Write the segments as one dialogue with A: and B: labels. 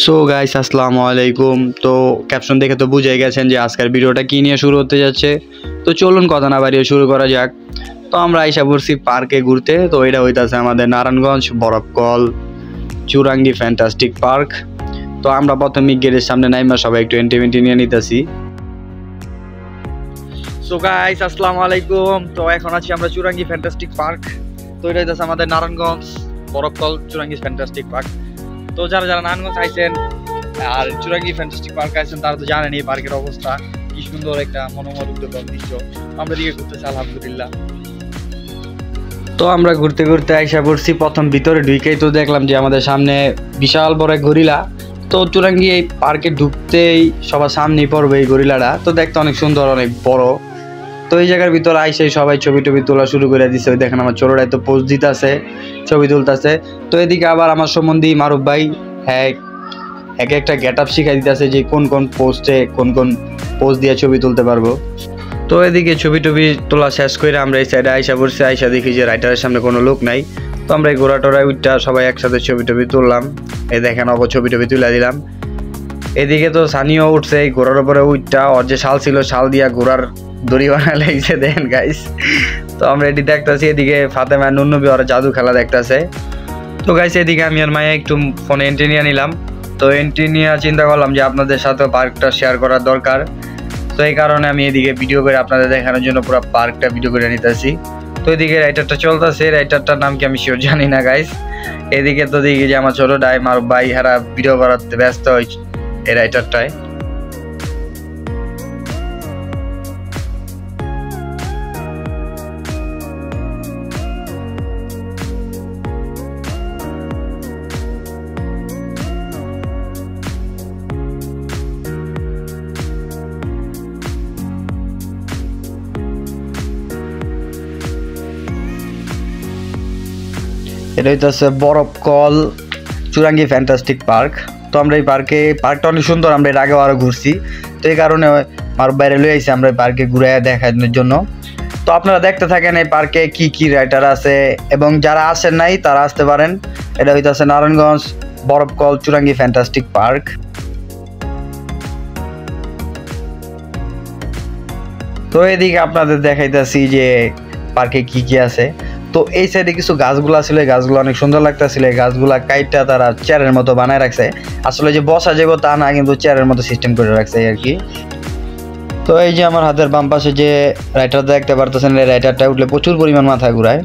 A: So guys আসসালামু আলাইকুম। তো ক্যাপশন দেখে তো বুঝেই গেছেন যে আজকের ভিডিওটা কী নিয়ে শুরু হতে যাচ্ছে। তো চলুন কথা না বাড়িয়ে শুরু করা যাক। তো আমরা আইসা পড়ছি পার্কে ঘুরতে। তো এটা হইতাছে আমাদের নারায়ণগঞ্জ বরফকল চুরাঙ্গি ফ্যান্টাস্টিক পার্ক। তো আমরা প্রথমে গেটের সামনে নাইমা সবাই একটু এন্ট্রি নিয়ে নিতেছি। সো গাইস আসসালামু আলাইকুম। তো এখন আছি আমরা চুরাঙ্গি ফ্যান্টাস্টিক পার্ক। তো এটা হইতাছে আমাদের নারায়ণগঞ্জ বরফকল চুরাঙ্গি ফ্যান্টাস্টিক পার্ক। তো যারা নারায়ণগঞ্জ আইছেন আর চুরাঙ্গি ফ্যান্টাস্টিক পার্ক আইছেন তারা তো জানেন এই পার্কের অবস্থা কি সুন্দর, একটা মনোমুগ্ধকর দৃশ্য। আমরা দিকে ঘুরতেছি আলহামদুলিল্লাহ। তো আমরা ঘুরতে ঘুরতে আইসা পড়ছি প্রথম ভিতরে ঢুকেই তো দেখলাম যে আমাদের সামনে বিশাল বড় এক গরিলা। তো চুরাঙ্গি এই পার্কে ঢুকতেই সবার সামনেই পড়বে এই গরিলাটা। তো দেখতে অনেক সুন্দর, অনেক বড়। তো এই জায়গার ভিতরে আইসে সবাই ছবি টবি তোলা শুরু করে দিচ্ছে। ওই দেখেন আমার ছোটরাই তো পোজ দিতেছে, ছবি তুলতেছে। তো এদিকে আবার আমার সম্বন্ধী মারুফ ভাই হ্যাঁ এক একটা গেট আপ শিখাই দিতেছে যে কোন কোন পোস্টে কোন কোন পোজ দিয়ে ছবি তুলতে পারবো। তো এদিকে ছবি টবি তোলা শেষ করে আমরা এই সাইডে আইসা পড়ছি। আইসা দেখি যে রাইটারের সামনে কোনো লোক নাই। তো আমরা এই ঘোড়া টোড়ায় উঠটা সবাই একসাথে ছবি টবি তুললাম। এই দেখেন অব ছবি টবি তুলে দিলাম। এদিকে তো সানিও উঠছে এই ঘোড়ার উপরে উঠটা, ওর যে শাল ছিল শাল দিয়া ঘোড়ার দড়ি বানায় লাগছে দেখেন গাইস। তো আমরা এটি দেখতেছি। এদিকে ফাতেমা নুন্নবী ওরা জাদু খেলা দেখতেছে। তো গাইস এদিকে আমি আর মায়া একটু ফোনে এন্ট্রি নিয়ে নিলাম। তো এন্ট্রি নিয়ে চিন্তা করলাম যে আপনাদের সাথে পার্কটা শেয়ার করার দরকার। তো এই কারণে আমি এদিকে ভিডিও করে আপনাদের দেখানোর জন্য পুরো পার্কটা ভিডিও করে নিতেছি। তো এদিকে রাইটারটা চলতেছে, রাইটারটার নাম কি আমি শিওর জানি না গাইস। এদিকে তো দেখি যে আমার ছোট ডাই মার ভাই হারা ভিডিও করাতে ব্যস্ত হয়েছে এই রাইটারটায়। এটা হইতেছে বরফকল চুরাঙ্গি ফ্যান্টাস্টিক পার্ক। তো আমরা এই পার্কটা অনেক সুন্দর, আমরা এর আগেও আরও ঘুরছি। তো এই কারণে আমার বাইরে লয়ে আইছি আমরা এই পার্কে ঘুরে দেখানোর জন্য। তো আপনারা দেখতে থাকেন এই পার্কে কি কি রাইটার আছে, এবং যারা আসেন নাই তারা আসতে পারেন। এটা হইতেছে নারায়ণগঞ্জ বরফকল চুরাঙ্গি ফ্যান্টাস্টিক পার্ক। তো এদিকে আপনাদের দেখাইতেছি যে পার্কে কি কি আছে। তো এই সাইডে কিছু গাছগুলা ছিল, এই গাছগুলো অনেক সুন্দর লাগতেছিল। এই গাছগুলা কাইটটা তারা চেয়ারের মতো বানায় রাখছে। আসলে যে বসা যাবো তা না, কিন্তু চেয়ারের মতো সিস্টেম করে রাখছে আর কি। তো এই যে আমার হাতের বাম পাশে যে রাইটারটা দেখতে পারতেছেন, এই রাইটারটা উঠলে প্রচুর পরিমাণ মাথা ঘুরায়।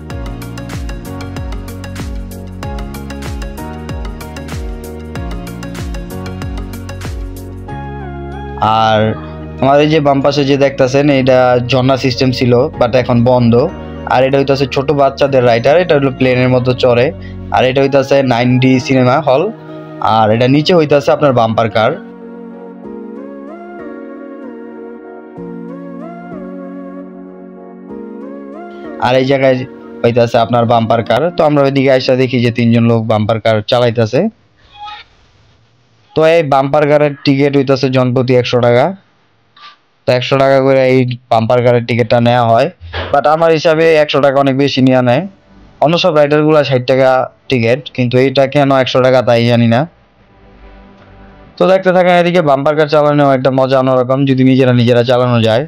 A: আর আমার এই যে বাম পাশে যে দেখতেছেন এটা ঝর্ণা সিস্টেম ছিল, বাট এখন বন্ধ। আর এটা হইতাছে ছোট বাচ্চাদের রাইডার, এটা হলো প্লেনের মতো চড়ে। আর এটা হইতাছে 9D সিনেমা হল। আর এটা নিচে হইতাছে আপনার বাম্পার কার। আর এই জায়গায় হইতাছে আপনার বাম্পার কার। তো আমরা ওইদিকে আইসা দেখি যে 3জন লোক বাম্পার কার চালাইতেছে। তো এই বাম্পার কারের টিকিট হইতাছে জনপ্রতি 100 টাকা। তো 100 টাকা করে এই বাম্পার কারের টিকিটটা নেওয়া হয়। বাট আমার হিসাবে 100 টাকা অনেক বেশি নিয়ে নেয়। অন্য সব রাইডারগুলো 60 টাকা টিকিট, কিন্তু এইটা কেন 100 টাকা তাই জানি না। তো দেখতে থাকেন। এদিকে বাম্পার কার চালানো একটা মজা অন্যরকম, যদি নিজেরা চালানো যায়।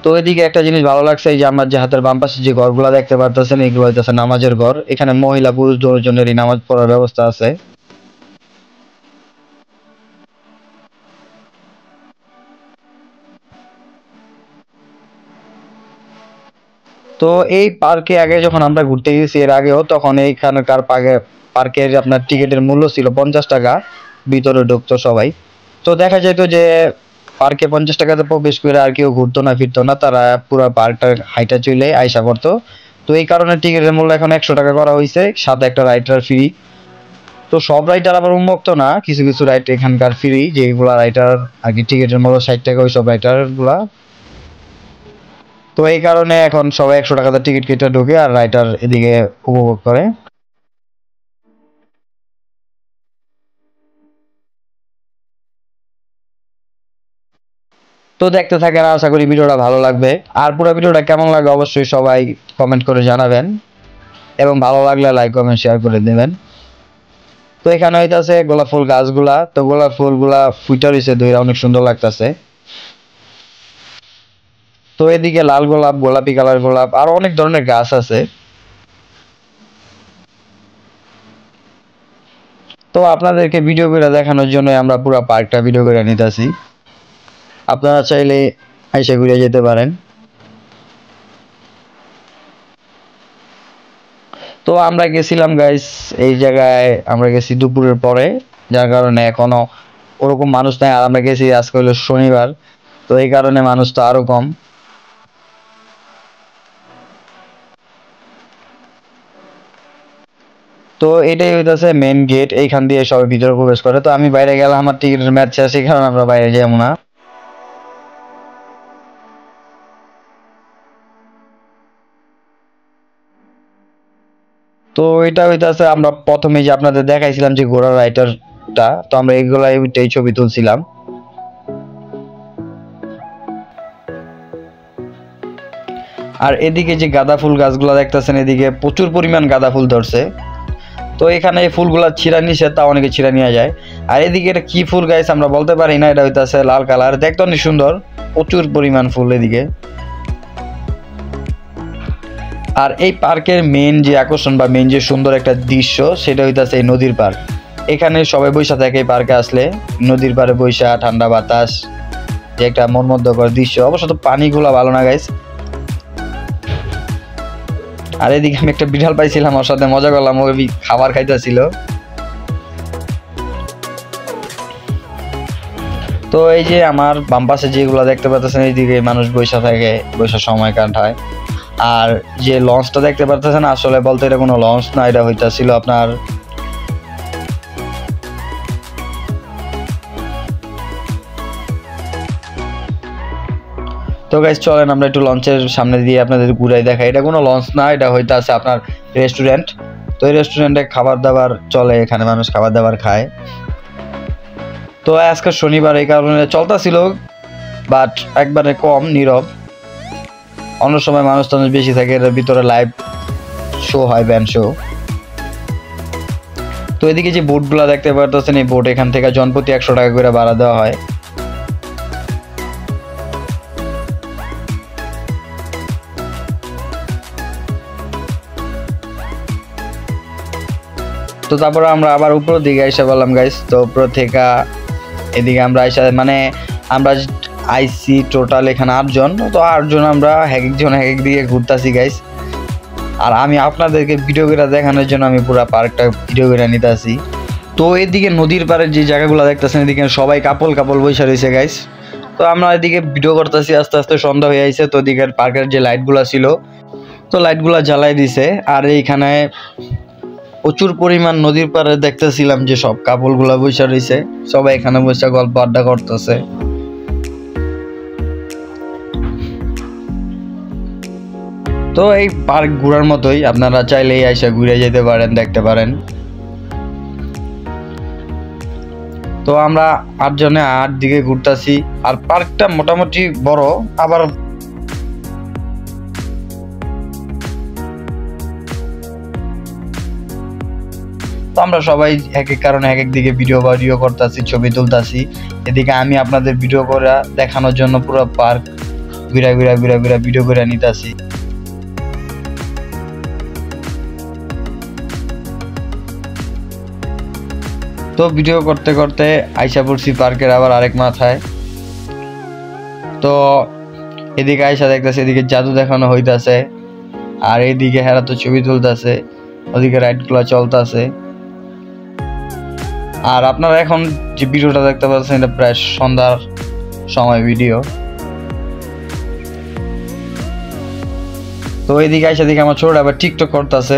A: তো এদিকে একটা জিনিস ভালো লাগছে, এই যে আমার যে হাতের বাম পাশে যে ঘরগুলো দেখতে পারতেছেন, এগুলো হইতেছে নামাজের ঘর। এখানে মহিলা পুরুষ দুজনেরই নামাজ পড়ার ব্যবস্থা আছে। তো এই পার্কে আগে যখন আমরা ঘুরতে গেছি এর আগেও, তখন এইখানকার পার্কের আপনার টিকিটের মূল্য ছিল 50 টাকা, ভিতরে ঢুকতো সবাই। তো দেখা যেত যে পার্কে 50 টাকাতে প্রবেশ করে আর কেউ ঘুরতো না ফিরতো না, তারা পুরো পার্কটা হাইটা চলে আইসা পড়তো। তো এই কারণে টিকিটের মূল্য এখন 100 টাকা করা হয়েছে, সাথে একটা রাইডার ফ্রি। তো সব রাইডার আবার উন্মুক্ত না, কিছু কিছু রাইড এখানকার ফ্রি, যেগুলা রাইডার আর কি টিকিটের মূল্য 60 টাকা, ওই সব রাইডার গুলা। তো এই কারণে এখন সবাই 100 টাকাতে টিকিট কেটে ঢুকে আর রাইটার এদিকে উপভোগ করে। তো দেখতে থাকেন, আশা করি ভিডিওটা ভালো লাগবে। আর পুরো ভিডিওটা কেমন লাগে অবশ্যই সবাই কমেন্ট করে জানাবেন, এবং ভালো লাগলে লাইক কমেন্ট শেয়ার করে দেবেন। তো তো এখানে হইতাছে গোলাপ ফুল গাছগুলা, তো গোলাপ ফুলগুলা ফুইটা রইছে ধইরা অনেক সুন্দর লাগতাছে। তো এদিকে লাল গোলাপ, গোলাপি কালার গোলাপ, আর অনেক ধরনের গাছ আছে। তো আপনাদেরকে ভিডিও করে দেখানোর জন্য আমরা পুরো পার্কটা ভিডিও করে নিতেছি। আপনারা চাইলে আইসা ঘুরে যেতে পারেন। তো আমরা গেছিলাম গাইস, এই জায়গায় আমরা গেছি দুপুরের পরে, যার কারণে এখনো ওরকম মানুষ নাই। আর আমরা গেছি আজকে হলো শনিবার, তো এই কারণে মানুষ তো আরো কম। তো এটাই হইতাছে মেন গেট, এইখান দিয়ে সবাই ভিতরে প্রবেশ করে। তো আমি বাইরে গেলাম, আমার টিকিটের ম্যাচ শেষ, এই কারণে আমরা বাইরে যাবো না। তো এটা হইতাছে আমরা প্রথমে যে আপনাদের দেখাইছিলাম যে ঘোড়ার রাইডারটা, তো আমরা এইগুলাই ছবি তুলছিলাম। আর এদিকে যে গাঁদা ফুল গাছগুলো দেখতেছেন, এদিকে প্রচুর পরিমাণ গাঁদা ফুল ধরছে। তো এখানে এই ফুলগুলা ছিঁড়া নিষেধ, তা অনেকে ছিঁড়া নিয়ে যায়। আর এদিকে এটা কি ফুল গাইছে আমরা বলতে পারি না, এটা হইতাছে লাল কালার, দেখতে অনেক সুন্দর, প্রচুর পরিমাণ ফুল এদিকে। আর এই পার্কের মেন যে আকর্ষণ বা মেন যে সুন্দর একটা দৃশ্য, সেটা হইতাছে এই নদীর পার। এখানে সবাই বৈশা থাকে এই পার্কে আসলে, নদীর পারে বৈশা, ঠান্ডা বাতাস, যে একটা মনমুগ্ধকর দৃশ্য। অবশ্য তো পানিগুলো ভালো না গাইস। আর এদিকে আমি একটা বিড়াল পাইছিলাম, ওর সাথে মজা করলাম, ও খাবার খাইতেছিল। তো এই যে আমার বাম পাশে যেগুলো দেখতে পাচ্ছেন, এইদিকে মানুষ বৈশা থাকে, বৈশা সময় কাটায়। আর যে লঞ্চটা দেখতে পাচ্ছেন, আসলে বলতে এটা কোনো লঞ্চ না, এটা হইতাছিল আপনার তো গাইস চলেন আমরা একটু লঞ্চের সামনে দিয়ে আপনাদের ঘুরাই দেখাই। এটা কোনো লঞ্চ না, এটা হইতাছে আপনার রেস্টুরেন্ট। তো এই রেস্টুরেন্টে খাবার দাবার চলে, এখানে মানুষ খাবার দাবার খায়। তো আজকে শনিবার, এই কারণে চলতেছিল, বাট একবারে কম, নীরব। অন্য সময় মানুষ টানুষ বেশি থাকে, এর ভিতরে লাইভ শো হয়, ব্যান্ড শো। তো এদিকে যে বোটগুলো দেখতে পারতেছেন, এই বোট এখান থেকে জনপ্রতি 100 টাকা করে ভাড়া দেওয়া হয়। তো তারপরে আমরা আবার উপরের দিকে আইসা বললাম গাইস। তো উপর থেকে এদিকে আমরা আইসা, মানে আমরা আইসি টোটাল এখানে 8 জন। তো 8 জন আমরা এক একজন এক এক দিকে ঘুরতেছি গাইস। আর আমি আপনাদেরকে ভিডিও করে দেখানোর জন্য আমি পুরো পার্কটা ভিডিও করে নিতেছি। তো এদিকে নদীর পাড়ের যে জায়গাগুলো দেখতেছেন, এদিকে সবাই কাপল বসে রয়েছে গাইস। তো আমরা এদিকে ভিডিও করতেছি, আস্তে আস্তে সন্ধ্যা হয়ে আইছে। তো এদিকে পার্কের যে লাইটগুলো ছিল, তো লাইটগুলো জ্বালাই দিছে। আর এইখানে প্রচুর পরিমাণ নদীর পাড়ে দেখতেছিলাম যে সব কাপলগুলা বসে রয়েছে, সবাই এখানে বসে গল্প আড্ডা করতেছে। তো এই পার্ক ঘোরার মতোই, আপনারা চাইলেই আইসা ঘুরে যেতে পারেন, দেখতে পারেন। তো আমরা 8 জনে 8 দিকে ঘুরতেছি। আর পার্কটা মোটামুটি বড়, আবার তো আমরা সবাই এক এক কারণে এক এক দিকে ভিডিও করতেছি, ছবি তুলতেছি। এদিকে আমি আপনাদের ভিডিও করে দেখানোর জন্য পুরো পার্ক ঘুরা ভিডিও করে নিতেছি। তো ভিডিও করতে করতে আইসা পড়ছি পার্কের আবার আরেক মাথায়। তো এদিকে আইসা দেখতেছে, এদিকে জাদু দেখানো হইতাছে, আর এইদিকে হেরা তো ছবি তুলতেছে, ওদিকে রাইডগুলো চলতেছে। আর আপনারা এখন যে ভিডিওটা দেখতে পাচ্ছেন, এটা প্রায় সন্ধ্যার সময় ভিডিও। তো এইদিকে আইসা দিকে আমার ছোট আবার টিকটক করতেছে,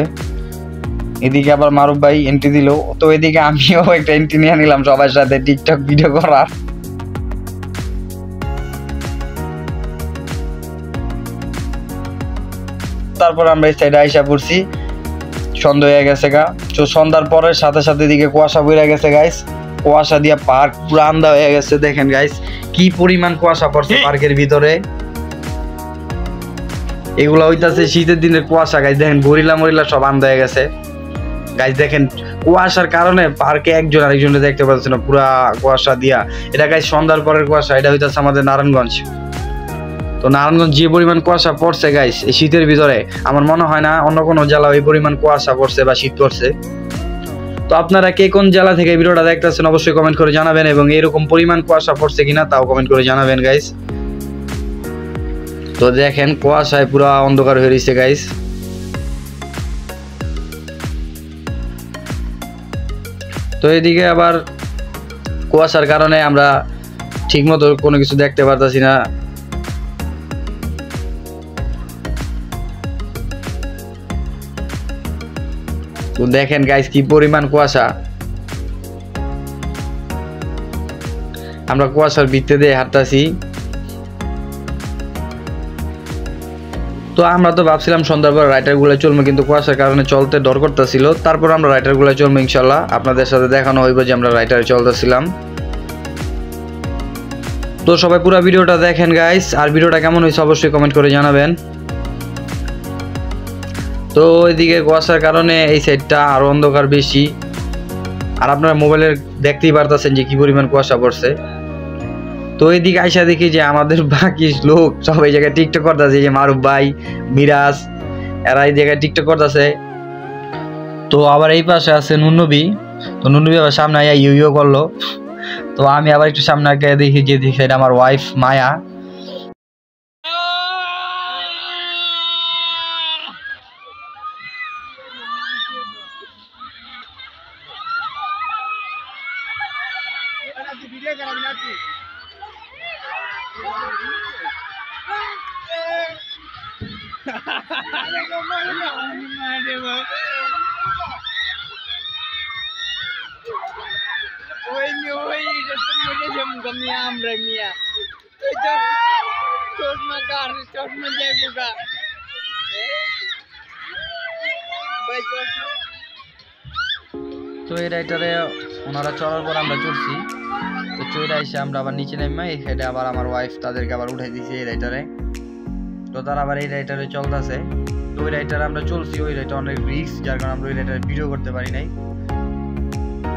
A: এদিকে আবার মারুফ ভাই এন্ট্রি দিল। তো এদিকে আমিও একটা এন্ট্রি নিয়ে নিলাম সবার সাথে টিকটক ভিডিও করার। তারপর আমরা এই সাইডে আইসা পড়ছি, সন্ধ্যা হয়ে গেছে গা। তো সন্ধ্যার পরে সাথে সাথে দিকে কুয়াশা বইরা গেছে গাইস, কুয়াশা দিয়া পার্ক পুরো আন্ধা হয়ে গেছে। দেখেন গাইস কি পরিমাণ কুয়াশা পড়ছে পার্কের ভিতরে। এগুলা হইতাছে শীতের দিনের কুয়াশা গাইস। দেখেন গরিলা মরিলা সব আন্ধা হয়ে গেছে গাইস। দেখেন কুয়াশার কারণে পার্কে একজন আরেকজনকে দেখতে পাচ্ছি না, পুরা কুয়াশা দিয়া। এটা গাইস সন্ধ্যার পরের কুয়াশা, এটা হইতাছে আমাদের নারায়ণগঞ্জ। তো নারায়ণগঞ্জ যে পরিমাণ কুয়াশা পড়ছে গাইস এই শীতের ভিতরে, আমার মনে হয় না অন্য কোনো জেলা এই পরিমাণ কুয়াশা পড়ছে বা শীত পড়ছে। তো আপনারা কে কোন জেলা থেকে ভিডিওটা দেখতেছেন অবশ্যই কমেন্ট করে জানাবেন, এবং এরকম পরিমাণ কুয়াশা পড়ছে কিনা তাও কমেন্ট করে জানাবেন গাইস। তো দেখেন কুয়াশায় পুরা অন্ধকার হয়ে রয়েছে গাইস। তো এদিকে আবার কুয়াশার কারণে আমরা ঠিক মতো কোনো কিছু দেখতে পারতাছি না। তো দেখেন গাইস কি পরিমাণ কুয়াশা, আমরা কুয়াশার ভিতরে দিয়ে হাঁটতাছি। তো আমরা তো ভাবছিলাম সন্ধ্যার পর রাইটার গুলো চলবো, কিন্তু কুয়াশার কারণে চলতে ডর করতেছিল। তারপর আমরা রাইটার গুলো চলবো ইনশাল্লাহ, আপনাদের সাথে দেখানো হইব যে আমরা রাইটারে চলতেছিলাম। তো সবাই পুরো ভিডিওটা দেখেন গাইস, আর ভিডিওটা কেমন হয়েছে অবশ্যই কমেন্ট করে জানাবেন। তো এদিকে কুয়াশার কারণে এই সাইডটা আরো অন্ধকার বেশি, আর আপনারা মোবাইলে দেখতেই পারতেছেন যে কি পরিমাণ কুয়াশা পড়ছে। তো এইদিকে আইসা দেখি যে আমাদের বাকি লোক সব এই জায়গায় টিকটক করতেছে, যে মারুফ ভাই, মিরাজ, এরা এই জায়গায় টিকটক করতেছে। তো আবার এই পাশে আছে নুনবী। তো নুনবী আবার সামনে আইয়া ইউ করলো। তো আমি আবার একটু সামনে আগে দেখি যে এটা আমার ওয়াইফ মায়া। তো এই রাইটারে ওনারা চলার পর আমরা চলছি। তো চইরা এসে আমরা আবার নিচে নেমে এই সাইডে আবার আমার ওয়াইফ তাদেরকে আবার উঠাই দিয়েছি এই রাইটারে। তো তারা আবার এই রাইটারে চলতেছে। তো ওই রাইটারে আমরা চলছি, ওই রাইটার অনেক রিস্ক, যার কারণে আমরা ওই রাইটারে ভিডিও করতে পারি নাই।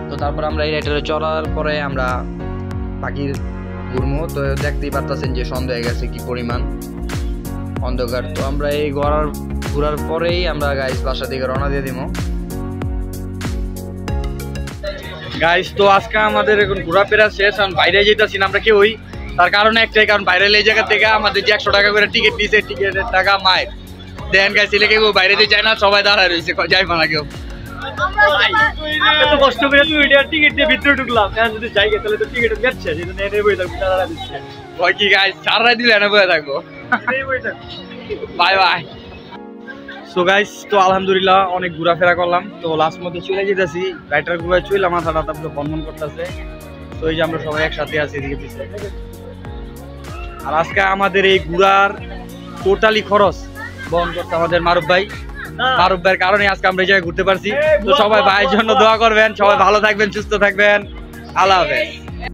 A: তো তারপর আমরা এই রাইটারে চলার পরে আমরা বাকি ঘুরবো। তো দেখতেই পারতেছেন যে সন্ধ্যা হয়ে গেছে কি পরিমাণ অন্ধকার। তো আমরা এই ঘোরার পরেই আমরা গাইস বাসা থেকে রওনা দিয়ে দিব গাইস। তো আজকে আমাদের এখন ঘোরাফেরা শেষ, কারণ বাইরে যেতেছি না আমরা কেউই। তার কারণে একটাই কারণ, বাইরে এই জায়গা থেকে আমাদের যে 100 টাকা করে টিকিট দিয়েছে, টিকিটের টাকা মায়ের দেন গাইস। এলে কেউ বাইরে দিয়ে যায় না, সবাই দাঁড়ায় রয়েছে, যাইবো না কেউ।
B: এত কষ্ট করে তুই টিকিট দিয়ে ভিতরে ঢুকলাম, যদি যাই তাহলে তো টিকিট যাচ্ছে,
A: ভয় কি গাইস, সারাই দিলে না বয়ে থাকবো। Bye bye. সো গাইস, তো আলহামদুলিল্লাহ অনেক ঘোরাফেরা করলাম। তো লাস্ট মধ্যে চলে যেতেছি, রাইটার ঘুরায় চলে মাথাটা তারপরে বন্ধন করতেছে। তো এই যে আমরা সবাই একসাথে আছি এদিকে পিছনে। আর আজকে আমাদের এই ঘুরার টোটালি খরচ বহন করতে আমাদের মারুফ ভাই। মারুফ ভাইয়ের কারণে আজকে আমরা এই জায়গায় ঘুরতে পারছি। তো সবাই ভাইয়ের জন্য দোয়া করবেন, সবাই ভালো থাকবেন, সুস্থ থাকবেন। আল্লাহ হাফেজ।